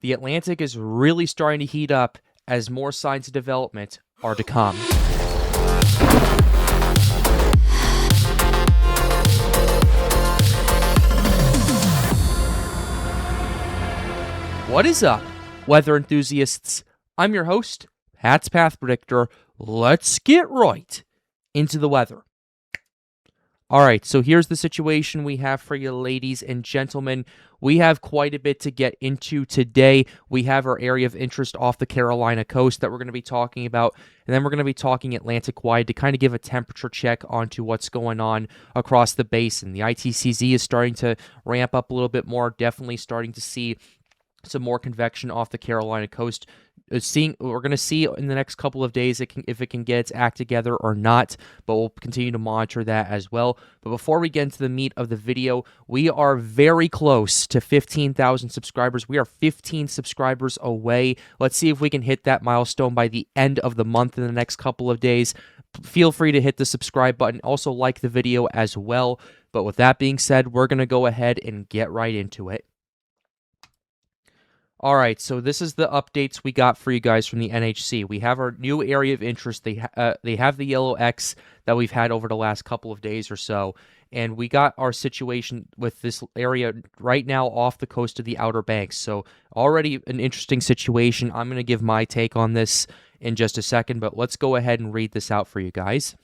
the Atlantic is really starting to heat up as more signs of development are to come. What is up, weather enthusiasts? I'm your host, Pat's Path Predictor. Let's get right into the weather. Alright, so here's the situation we have for you, ladies and gentlemen. We have quite a bit to get into today. We have our area of interest off the Carolina coast that we're going to be talking about, and then we're going to be talking Atlantic-wide to kind of give a temperature check onto what's going on across the basin. The ITCZ is starting to ramp up a little bit more, definitely starting to see some more convection off the Carolina coast. We're going to see in the next couple of days if it can get its act together or not, but we'll continue to monitor that as well. But before we get into the meat of the video, we are very close to 15,000 subscribers. We are 15 subscribers away. Let's see if we can hit that milestone by the end of the month in the next couple of days. Feel free to hit the subscribe button. Also like the video as well. But with that being said, we're going to go ahead and get right into it. All right, so this is the updates we got for you guys from the NHC. We have our new area of interest. They have the yellow X that we've had over the last couple of days or so, and we got our situation with this area right now off the coast of the Outer Banks. So already an interesting situation. I'm going to give my take on this in just a second, but let's go ahead and read this out for you guys.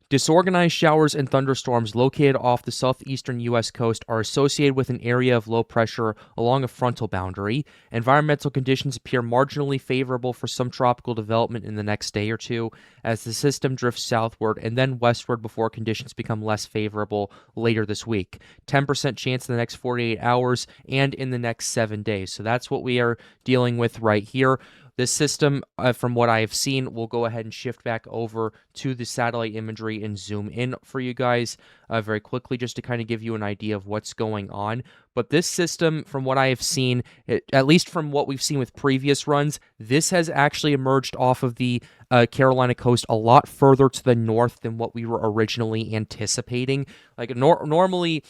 Disorganized showers and thunderstorms located off the southeastern U.S. coast are associated with an area of low pressure along a frontal boundary. Environmental conditions appear marginally favorable for some tropical development in the next day or two as the system drifts southward and then westward before conditions become less favorable later this week. 10% chance in the next 48 hours and in the next 7 days. So that's what we are dealing with right here. This system, from what I have seen, will go ahead and shift back over to the satellite imagery and zoom in for you guys very quickly just to kind of give you an idea of what's going on. But this system, from what I have seen, at least from what we've seen with previous runs, this has actually emerged off of the Carolina coast a lot further to the north than what we were originally anticipating. Like normally,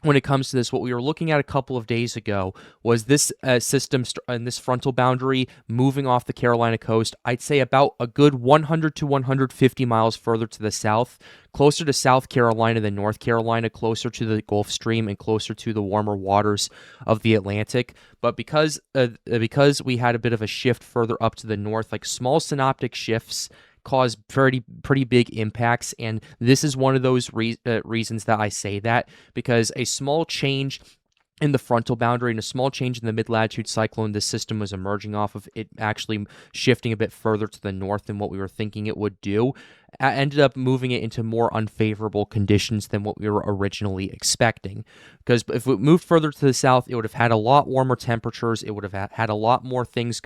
when it comes to this, what we were looking at a couple of days ago was this system and this frontal boundary moving off the Carolina coast, I'd say about a good 100 to 150 miles further to the south, closer to South Carolina than North Carolina, closer to the Gulf Stream and closer to the warmer waters of the Atlantic. But because we had a bit of a shift further up to the north, like small synoptic shifts cause pretty big impacts, and this is one of those reasons that I say that, because a small change in the frontal boundary and a small change in the mid-latitude cyclone this system was emerging off of, it actually shifting a bit further to the north than what we were thinking it would do, ended up moving it into more unfavorable conditions than what we were originally expecting. Because if it moved further to the south, it would have had a lot warmer temperatures. It would have had a lot more things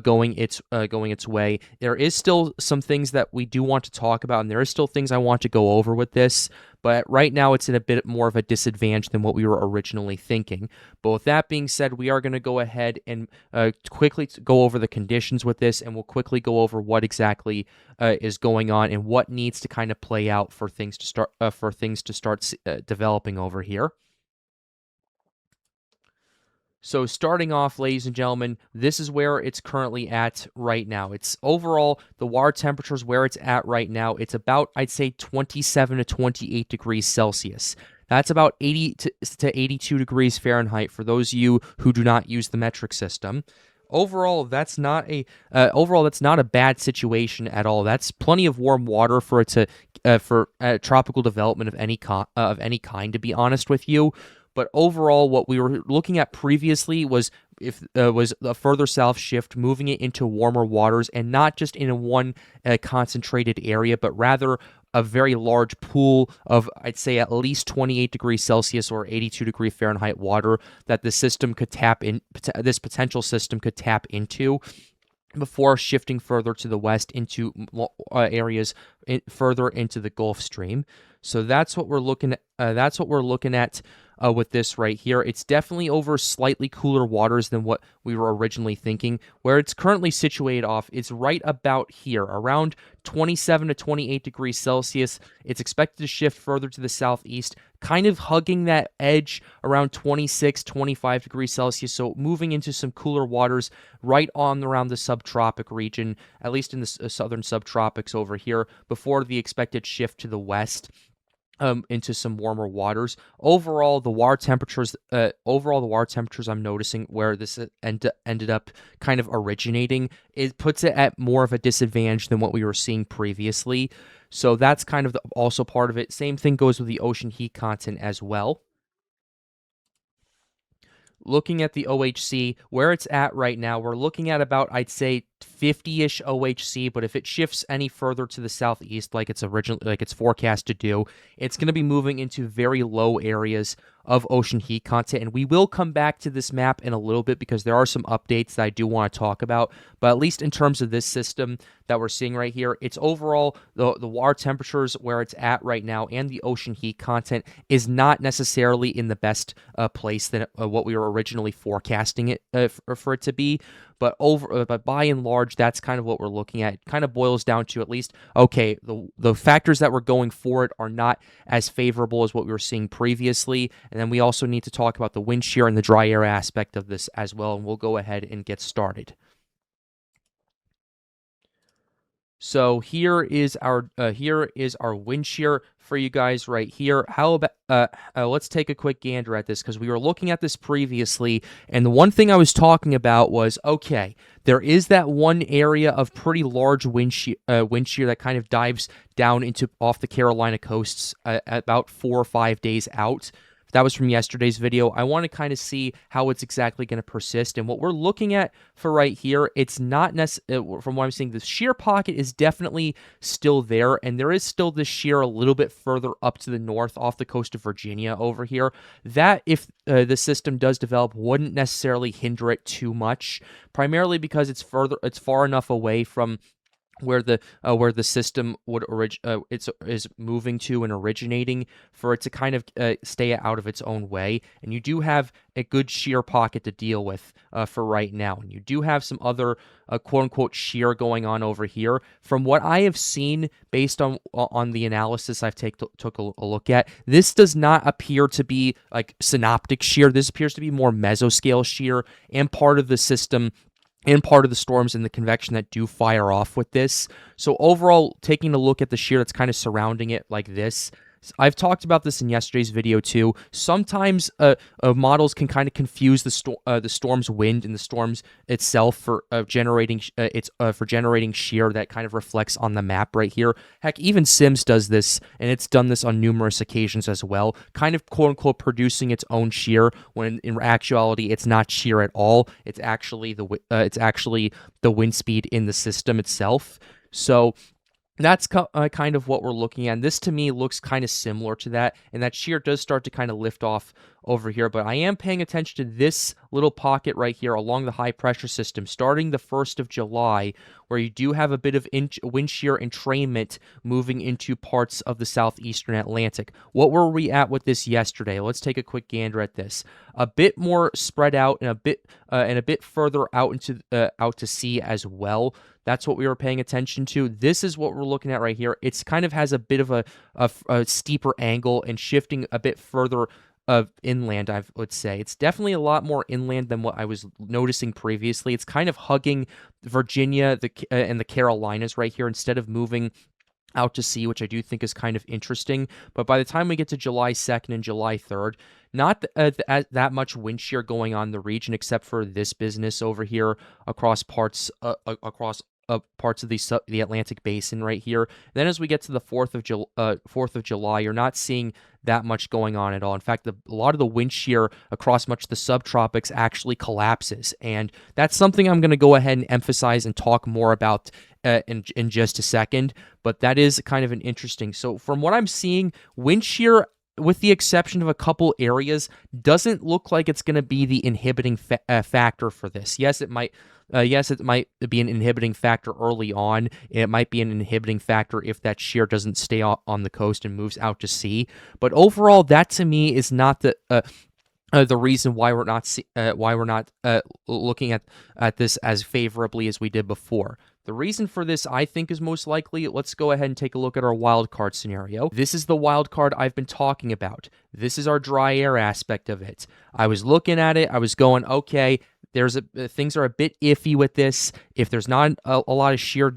going its way. There is still some things that we do want to talk about, and there is still things I want to go over with this. But right now, it's in a bit more of a disadvantage than what we were originally thinking. But with that being said, we are going to go ahead and quickly go over the conditions with this, and we'll quickly go over what exactly is going on and what needs to kind of play out for things to start developing over here. So starting off, ladies and gentlemen, this is where it's currently at right now. It's overall, the water temperature is where it's at right now. It's about, I'd say, 27 to 28 degrees Celsius. That's about 80 to 82 degrees Fahrenheit for those of you who do not use the metric system. Overall, that's not a bad situation at all. That's plenty of warm water for it to for tropical development of any kind. To be honest with you. But overall, what we were looking at previously was a further south shift, moving it into warmer waters, and not just in one concentrated area, but rather a very large pool of, I'd say, at least 28 degrees Celsius or 82 degree Fahrenheit water that the system could tap in. This potential system could tap into before shifting further to the west into areas further into the Gulf Stream. So that's what we're looking at. with this right here. It's definitely over slightly cooler waters than what we were originally thinking. Where it's currently situated off, it's right about here, around 27 to 28 degrees Celsius. It's expected to shift further to the southeast, kind of hugging that edge around 26, 25 degrees Celsius. So moving into some cooler waters right on around the subtropic region, at least in the southern subtropics over here, before the expected shift to the west. Into some warmer waters. Overall, the water temperatures. I'm noticing where this ended up kind of originating. It puts it at more of a disadvantage than what we were seeing previously. So that's kind of also part of it. Same thing goes with the ocean heat content as well. Looking at the OHC, where it's at right now, we're looking at about, I'd say, 50-ish OHC, but if it shifts any further to the southeast like it's forecast to do, it's going to be moving into very low areas of ocean heat content. And we will come back to this map in a little bit because there are some updates that I do want to talk about. But at least in terms of this system that we're seeing right here, it's overall the water temperatures where it's at right now and the ocean heat content is not necessarily in the best place than what we were originally forecasting it for it to be. But by and large, that's kind of what we're looking at. It kind of boils down to, at least, okay, the factors that we're going for it are not as favorable as what we were seeing previously. And then we also need to talk about the wind shear and the dry air aspect of this as well. And we'll go ahead and get started. So here is our wind shear for you guys right here. How about let's take a quick gander at this because we were looking at this previously, and the one thing I was talking about was, okay, there is that one area of pretty large wind shear that kind of dives down into off the Carolina coasts about 4 or 5 days out. That was from yesterday's video. I want to kind of see how it's exactly going to persist. And what we're looking at for right here, it's not necessarily, from what I'm seeing, the shear pocket is definitely still there. And there is still this shear a little bit further up to the north off the coast of Virginia over here. That, if the system does develop, wouldn't necessarily hinder it too much, primarily because it's far enough away from where the system would is moving to and originating for it to kind of stay out of its own way. And you do have a good shear pocket to deal with for right now. And you do have some other quote-unquote shear going on over here. From what I have seen, based on the analysis I've took a look at, this does not appear to be like synoptic shear. This appears to be more mesoscale shear and part of the system and part of the storms and the convection that do fire off with this. So overall, taking a look at the shear that's kind of surrounding it like this, I've talked about this in yesterday's video too. Sometimes models can kind of confuse the storm's wind and the storms itself for generating shear that kind of reflects on the map right here. Heck, even Sims does this, and it's done this on numerous occasions as well, kind of quote unquote producing its own shear when in actuality it's not shear at all. It's actually the wind speed in the system itself. So that's kind of what we're looking at. And this, to me, looks kind of similar to that. And that shear does start to kind of lift off over here. But I am paying attention to this little pocket right here along the high-pressure system, starting the 1st of July, where you do have a bit of wind shear entrainment moving into parts of the southeastern Atlantic. What were we at with this yesterday? Let's take a quick gander at this. A bit more spread out and a bit further out to sea as well. That's what we were paying attention to. This is what we're looking at right here. It's kind of has a bit of a steeper angle and shifting a bit further inland, I would say. It's definitely a lot more inland than what I was noticing previously. It's kind of hugging Virginia and the Carolinas right here instead of moving out to sea, which I do think is kind of interesting. But by the time we get to July 2nd and July 3rd, not that much wind shear going on in the region, except for this business over here across parts of the Atlantic Basin right here. Then as we get to the 4th of July, you're not seeing that much going on at all. In fact, a lot of the wind shear across much of the subtropics actually collapses. And that's something I'm going to go ahead and emphasize and talk more about in just a second. But that is kind of an interesting. So from what I'm seeing, wind shear, with the exception of a couple areas, doesn't look like it's going to be the inhibiting factor for this. Yes, it might Yes, it might be an inhibiting factor early on. It might be an inhibiting factor if that shear doesn't stay on the coast and moves out to sea. But overall, that to me is not the reason why we're not looking at this as favorably as we did before. The reason for this, I think, is most likely, let's go ahead and take a look at our wild card scenario. This is the wild card I've been talking about. This is our dry air aspect of it. I was looking at it. I was going, okay, things are a bit iffy with this. If there's not a lot of shear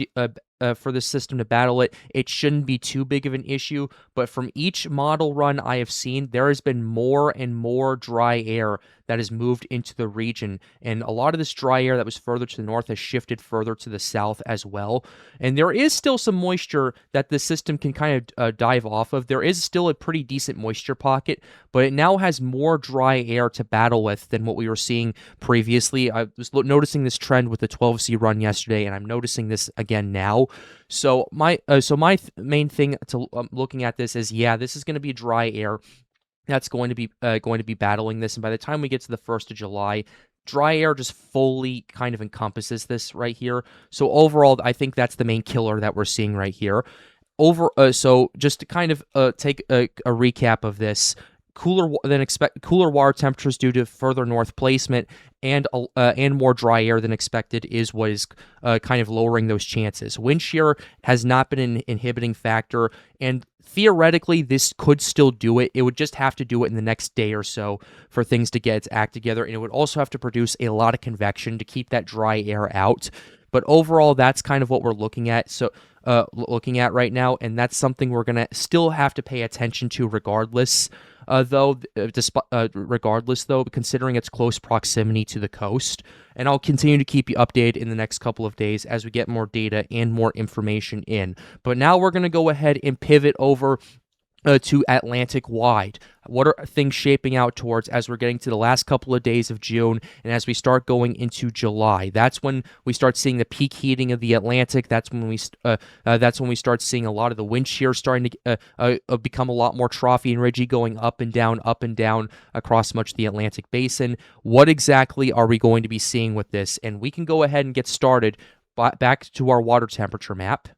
for the system to battle it, it shouldn't be too big of an issue. But from each model run I have seen, there has been more and more dry air that has moved into the region. And a lot of this dry air that was further to the north has shifted further to the south as well. And there is still some moisture that the system can kind of dive off of. There is still a pretty decent moisture pocket, but it now has more dry air to battle with than what we were seeing previously. I was noticing this trend with the 12Z run yesterday, and I'm noticing this again now. So my main thing to looking at this is, yeah, this is going to be dry air that's going to be battling this, and by the time we get to the 1st of July, dry air just fully kind of encompasses this right here. So overall, I think that's the main killer that we're seeing right here. So just to kind of take a recap of this. Cooler water temperatures due to further north placement and more dry air than expected is what is kind of lowering those chances. Wind shear has not been an inhibiting factor, and theoretically this could still do it. It would just have to do it in the next day or so for things to get its act together, and it would also have to produce a lot of convection to keep that dry air out. But overall, that's kind of what we're looking at. So looking at right now, and that's something we're gonna still have to pay attention to regardless. Regardless, considering its close proximity to the coast. And I'll continue to keep you updated in the next couple of days as we get more data and more information in. But now we're going to go ahead and pivot over to Atlantic wide. What are things shaping out towards as we're getting to the last couple of days of June and as we start going into July? That's when we start seeing the peak heating of the Atlantic. That's when we start seeing a lot of the wind shear starting to become a lot more troughy and ridgy, going up and down across much of the Atlantic basin. What exactly are we going to be seeing with this? And we can go ahead and get started back to our water temperature map.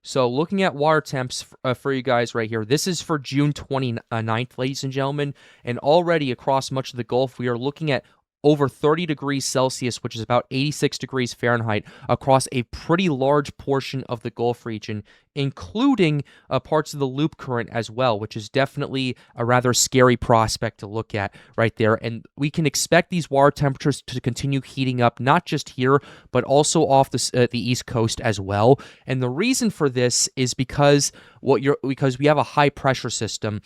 So looking at water temps for you guys right here, this is for June 29th, ladies and gentlemen, and already across much of the Gulf, we are looking at over 30 degrees Celsius, which is about 86 degrees Fahrenheit, across a pretty large portion of the Gulf region, including parts of the loop current as well, which is definitely a rather scary prospect to look at right there. And we can expect these water temperatures to continue heating up, not just here, but also off the East Coast as well. And the reason for this is because we have a high pressure system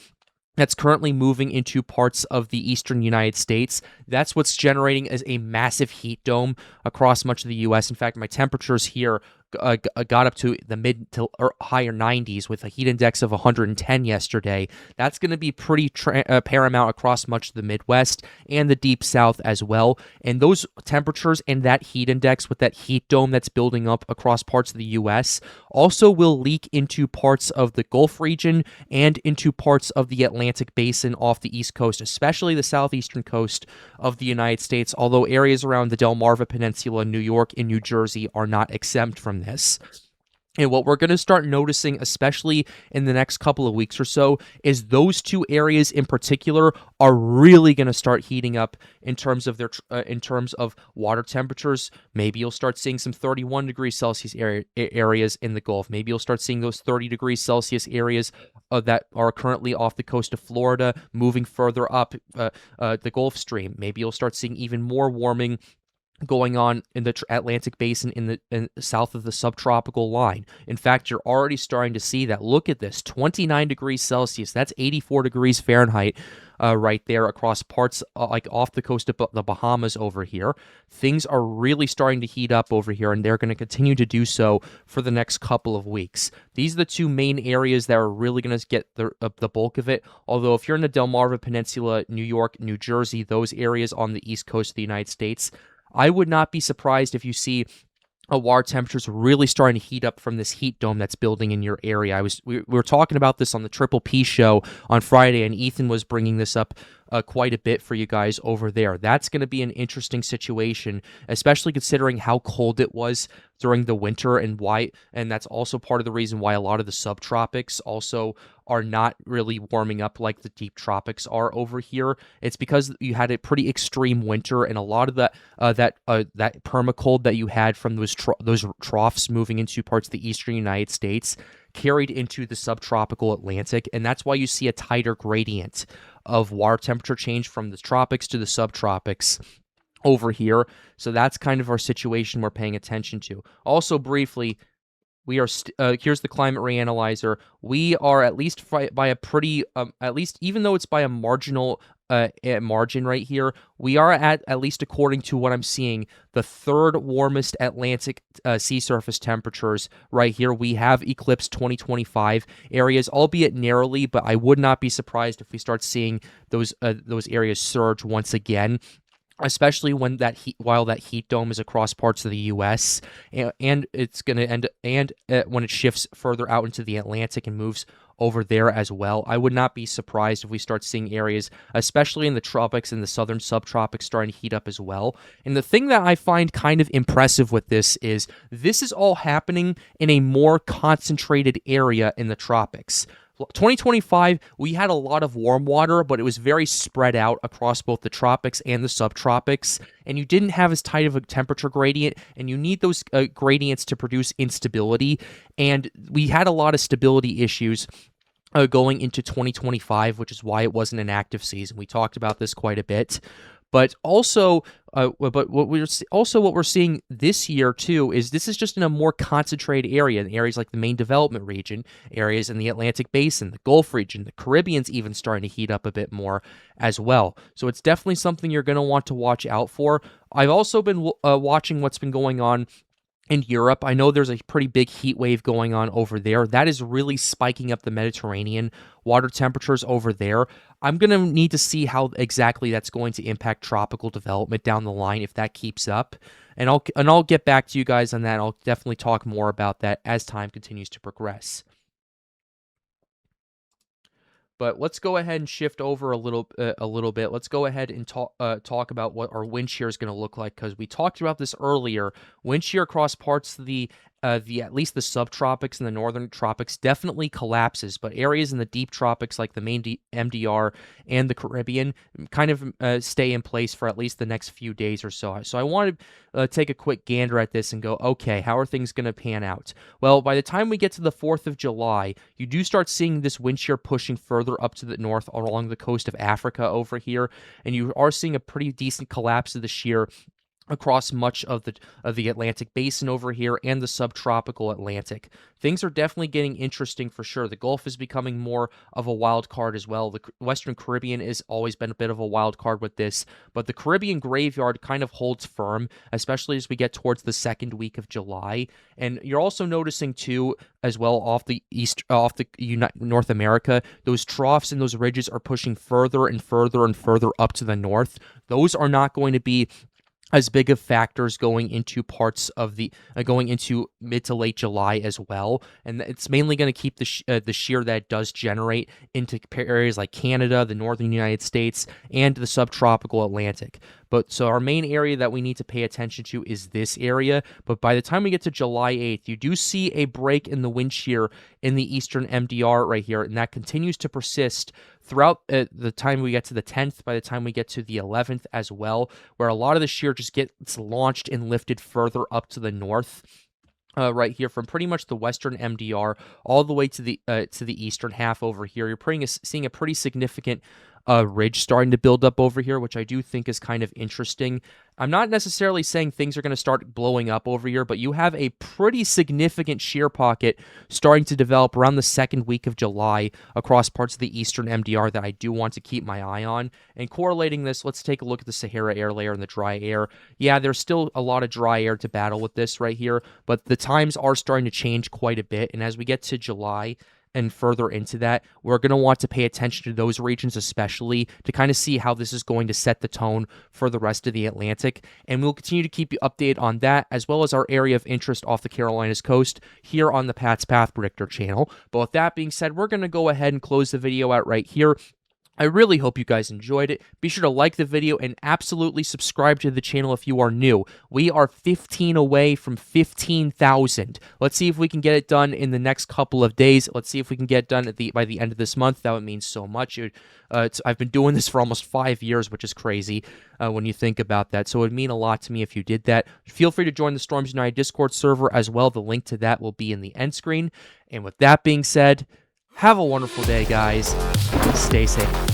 that's currently moving into parts of the eastern United States. That's what's generating as a massive heat dome across much of the U.S. In fact, my temperatures here got up to the mid to higher 90s with a heat index of 110 yesterday. That's going to be pretty paramount across much of the Midwest and the Deep South as well. And those temperatures and that heat index with that heat dome that's building up across parts of the U.S. also will leak into parts of the Gulf region and into parts of the Atlantic basin off the East Coast, especially the southeastern coast of the United States, although areas around the Delmarva Peninsula, New York, and New Jersey are not exempt from this. And what we're going to start noticing, especially in the next couple of weeks or so, is those two areas in particular are really going to start heating up in terms of water temperatures. Maybe you'll start seeing some 31 degrees Celsius areas in the Gulf. Maybe you'll start seeing those 30 degrees Celsius areas that are currently off the coast of Florida moving further up the Gulf Stream. Maybe you'll start seeing even more warming going on in the Atlantic basin in south of the subtropical line. In fact, you're already starting to see that. Look at this, 29 degrees Celsius. That's 84 degrees Fahrenheit right there across parts like off the coast of the Bahamas over here. Things are really starting to heat up over here, and they're going to continue to do so for the next couple of weeks. These are the two main areas that are really going to get the bulk of it. Although if you're in the Delmarva Peninsula, New York, New Jersey, those areas on the east coast of the United States, I would not be surprised if you see water temperatures really starting to heat up from this heat dome that's building in your area. We were talking about this on the Triple P show on Friday, and Ethan was bringing this up quite a bit for you guys over there. That's going to be an interesting situation, especially considering how cold it was during the winter and that's also part of the reason why a lot of the subtropics also are not really warming up like the deep tropics are over here. It's because you had a pretty extreme winter, and a lot of that permacold that you had from those troughs moving into parts of the eastern United States carried into the subtropical Atlantic, and that's why you see a tighter gradient of water temperature change from the tropics to the subtropics over here. So that's kind of our situation we're paying attention to. Also, briefly, we are here's the climate reanalyzer. We are at least by a pretty at least, even though it's by a marginal margin right here, we are at least according to what I'm seeing, the third warmest Atlantic sea surface temperatures right here. We have eclipsed 2025 areas, albeit narrowly, but I would not be surprised if we start seeing those areas surge once again, especially when while that heat dome is across parts of the U.S. and it's going to end, and when it shifts further out into the Atlantic and moves over there as well. I would not be surprised if we start seeing areas, especially in the tropics and the southern subtropics, starting to heat up as well. And the thing that I find kind of impressive with this is all happening in a more concentrated area in the tropics. 2025, we had a lot of warm water, but it was very spread out across both the tropics and the subtropics, and you didn't have as tight of a temperature gradient, and you need those gradients to produce instability, and we had a lot of stability issues going into 2025, which is why it wasn't an active season. We talked about this quite a bit. But also, what we're seeing this year too is this is just in a more concentrated area, in areas like the main development region, areas in the Atlantic Basin, the Gulf region, the Caribbean's even starting to heat up a bit more as well. So it's definitely something you're going to want to watch out for. I've also been watching what's been going on in Europe. I know there's a pretty big heat wave going on over there. That is really spiking up the Mediterranean water temperatures over there. I'm going to need to see how exactly that's going to impact tropical development down the line if that keeps up. And I'll get back to you guys on that. I'll definitely talk more about that as time continues to progress. But let's go ahead and shift over a little bit. Let's go ahead and talk about what our wind shear is going to look like, because we talked about this earlier. Wind shear across parts of the at least the subtropics and the northern tropics definitely collapses, but areas in the deep tropics like the main MDR and the Caribbean kind of stay in place for at least the next few days or so. So I want to take a quick gander at this and go, okay, how are things going to pan out? Well, by the time we get to the 4th of July, you do start seeing this wind shear pushing further up to the north along the coast of Africa over here, and you are seeing a pretty decent collapse of the shear across much of the Atlantic Basin over here and the subtropical Atlantic. Things are definitely getting interesting for sure. The Gulf is becoming more of a wild card as well. The Western Caribbean has always been a bit of a wild card with this, but the Caribbean graveyard kind of holds firm, especially as we get towards the second week of July. And you're also noticing too, as well, off the North America, those troughs and those ridges are pushing further and further and further up to the north. Those are not going to be as big of factors going into parts of going into mid to late July as well, and it's mainly going to keep the shear that it does generate into areas like Canada, the northern United States, and the subtropical Atlantic. But so our main area that we need to pay attention to is this area. But by the time we get to July 8th, you do see a break in the wind shear in the eastern MDR right here, and that continues to persist throughout the time we get to the 10th, by the time we get to the 11th as well, where a lot of the shear just gets launched and lifted further up to the north. Right here, from pretty much the western MDR all the way to the eastern half over here, you're seeing a pretty significant ridge starting to build up over here, which I do think is kind of interesting. I'm not necessarily saying things are going to start blowing up over here, but you have a pretty significant shear pocket starting to develop around the second week of July across parts of the eastern MDR that I do want to keep my eye on. And correlating this, let's take a look at the Sahara air layer and the dry air. Yeah, there's still a lot of dry air to battle with this right here, but the times are starting to change quite a bit. And as we get to July, and further into that, we're going to want to pay attention to those regions especially to kind of see how this is going to set the tone for the rest of the Atlantic. And we'll continue to keep you updated on that, as well as our area of interest off the Carolinas coast here on the Pat's Path Predictor channel. But with that being said, we're going to go ahead and close the video out right here. I really hope you guys enjoyed it. Be sure to like the video and absolutely subscribe to the channel if you are new. We are 15 away from 15,000. Let's see if we can get it done in the next couple of days. Let's see if we can get it done by the end of this month. That would mean so much. I've been doing this for almost 5 years, which is crazy when you think about that. So it would mean a lot to me if you did that. Feel free to join the Storms United Discord server as well. The link to that will be in the end screen. And with that being said, have a wonderful day, guys. Stay safe.